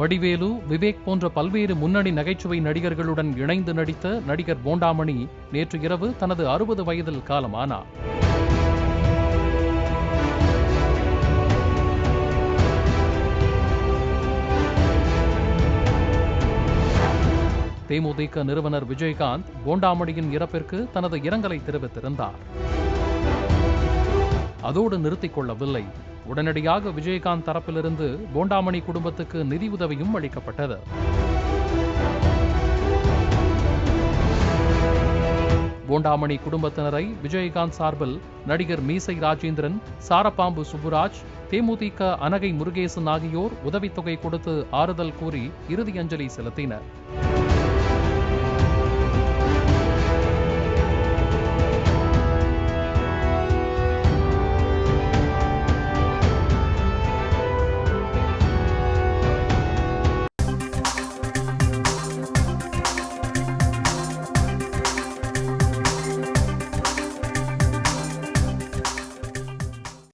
வடிவேலு, விவேக் போன்ற பல்வேறு முன்னணி நகைச்சுவை நடிகர்களுடன் இணைந்து நடித்த நடிகர் போண்டாமணி நேற்று இரவு தனது 60 வயதில் காலமானார். தேமுதிக நிறுவனர் விஜயகாந்த் போண்டாமணியின் இறப்பிற்கு தனது இரங்கலை தெரிவித்திருந்தார். அதோடு நிறுத்திக் கொள்ளவில்லை. உடனடியாக விஜயகாந்த் தரப்பிலிருந்து போண்டாமணி குடும்பத்துக்கு நிதி உதவியும் அளிக்கப்பட்டது. போண்டாமணி குடும்பத்தினரை விஜயகாந்த் சார்பில் நடிகர் மீசை ராஜேந்திரன், சாரப்பாம்பு சுப்புராஜ், தேமுதிக அனகை முருகேசன் ஆகியோர் உதவித்தொகை கொடுத்து ஆறுதல் கூறி இறுதி அஞ்சலி செலுத்தினர்.